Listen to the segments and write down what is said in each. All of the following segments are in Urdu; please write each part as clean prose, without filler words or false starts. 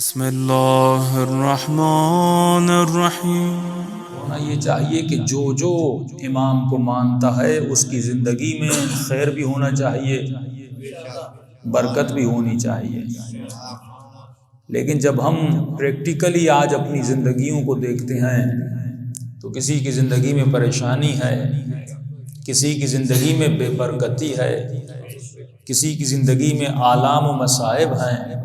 بسم اللہ الرحمن الرحیم۔ ہونا یہ چاہیے کہ جو امام کو مانتا ہے اس کی زندگی میں خیر بھی ہونا چاہیے، برکت بھی ہونی چاہیے۔ لیکن جب ہم پریکٹیکلی آج اپنی زندگیوں کو دیکھتے ہیں تو کسی کی زندگی میں پریشانی ہے، کسی کی زندگی میں بے برکتی ہے، کسی کی زندگی میں آلام و مصائب ہیں۔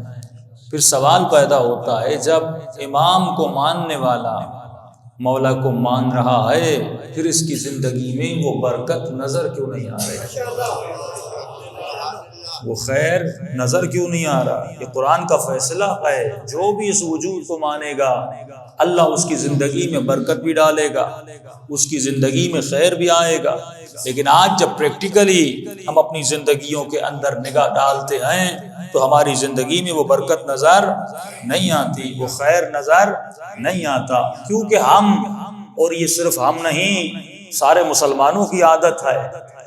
پھر سوال پیدا ہوتا ہے، جب امام کو ماننے والا مولا کو مان رہا ہے، پھر اس کی زندگی میں وہ برکت نظر کیوں نہیں آ رہی، وہ خیر نظر کیوں نہیں آ رہا؟ یہ قرآن کا فیصلہ ہے، جو بھی اس وجود کو مانے گا اللہ اس کی زندگی میں برکت بھی ڈالے گا، اس کی زندگی میں خیر بھی آئے گا۔ لیکن آج جب پریکٹیکلی ہم اپنی زندگیوں کے اندر نگاہ ڈالتے ہیں تو ہماری زندگی میں وہ برکت نظر نہیں آتی، وہ خیر نظر نہیں آتا، کیونکہ ہم، اور یہ صرف ہم نہیں، سارے مسلمانوں کی عادت ہے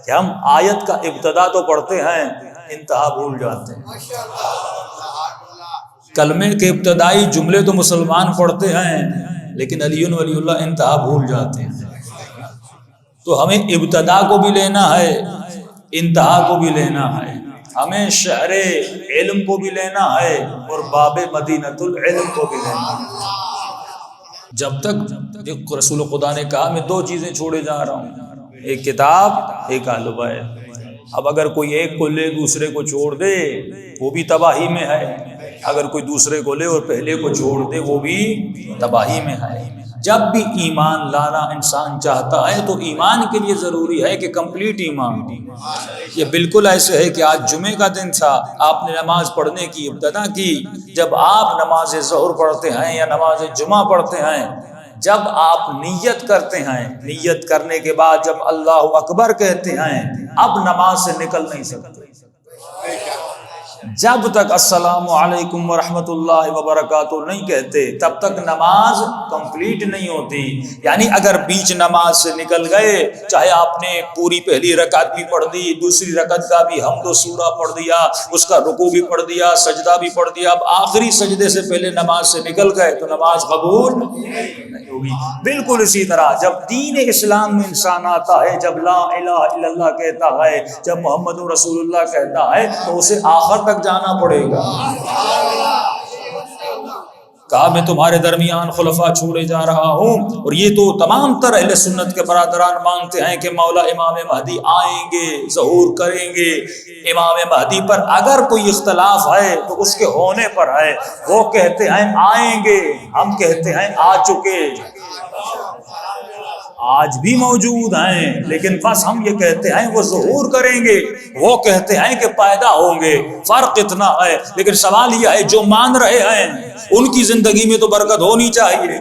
کہ ہم آیت کا ابتدا تو پڑھتے ہیں، انتہا بھول جاتے ہیں۔ کلمے کے ابتدائی جملے تو مسلمان پڑھتے ہیں لیکن علی ولی اللہ انتہا بھول جاتے ہیں۔ تو ہمیں ابتدا کو بھی لینا ہے، انتہا کو بھی لینا ہے، ہمیں شہر علم کو بھی لینا ہے اور باب مدینۃ العلم کو بھی لینا ہے۔ جب تک رسول خدا نے کہا میں دو چیزیں چھوڑے جا رہا ہوں، ایک کتاب، ایک الوائے۔ اب اگر کوئی ایک کو لے دوسرے کو چھوڑ دے وہ بھی تباہی میں ہے، اگر کوئی دوسرے کو لے اور پہلے کو چھوڑ دے وہ بھی تباہی میں ہے۔ جب بھی ایمان لانا انسان چاہتا ہے تو ایمان کے لیے ضروری ہے کہ کمپلیٹ ایمان۔ یہ بالکل ایسے ہے کہ آج جمعے کا دن تھا، آپ نے نماز پڑھنے کی ابتدا کی، جب آپ نماز ظہر پڑھتے ہیں یا نماز جمعہ پڑھتے ہیں، جب آپ نیت کرتے ہیں، نیت کرنے کے بعد جب اللہ اکبر کہتے ہیں اب نماز سے نکل نہیں سکتے۔ جب تک السلام علیکم ورحمۃ اللہ وبرکاتہ نہیں کہتے تب تک نماز کمپلیٹ نہیں ہوتی۔ یعنی اگر بیچ نماز سے نکل گئے، چاہے آپ نے پوری پہلی رکعت بھی پڑھ دی، دوسری رکعت کا بھی حمد و سورہ پڑھ دیا، اس کا رکوع بھی پڑھ دیا، سجدہ بھی پڑھ دیا، اب آخری سجدے سے پہلے نماز سے نکل گئے تو نماز قبول نہیں ہوگی۔ بالکل اسی طرح جب دین اسلام میں انسان آتا ہے، جب لا الہ الا اللہ کہتا ہے، جب محمد رسول اللہ کہتا ہے تو اسے آخر تک جانا پڑے گا۔ کہا میں تمہارے درمیان خلفاء چھوڑے جا رہا ہوں، اور یہ تو تمام تر اہل سنت کے برادران مانتے ہیں کہ مولا امام مہدی آئیں گے، ظہور کریں گے۔ امام مہدی پر اگر کوئی اختلاف ہے تو اس کے ہونے پر ہے، وہ کہتے ہیں آئیں گے، ہم کہتے ہیں آ چکے، آج بھی موجود ہیں، لیکن بس ہم یہ کہتے ہیں وہ ظہور کریں گے، وہ کہتے ہیں کہ پیدا ہوں گے، فرق اتنا ہے۔ لیکن سوال یہ ہے جو مان رہے ہیں ان کی زندگی میں تو برکت ہونی چاہیے،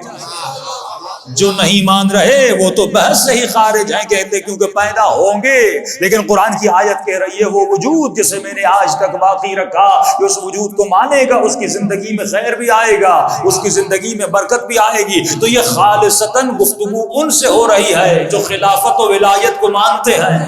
جو نہیں مان رہے وہ تو بحث سے ہی خارج ہیں، کہتے کیونکہ پیدا ہوں گے۔ لیکن قرآن کی آیت کہہ رہی ہے وہ وجود جسے میں نے آج تک باقی رکھا، کہ اس وجود کو مانے گا اس کی زندگی میں خیر بھی آئے گا، اس کی زندگی میں برکت بھی آئے گی۔ تو یہ خالصتاً گفتگو ان سے ہو رہی ہے جو خلافت و ولایت کو مانتے ہیں۔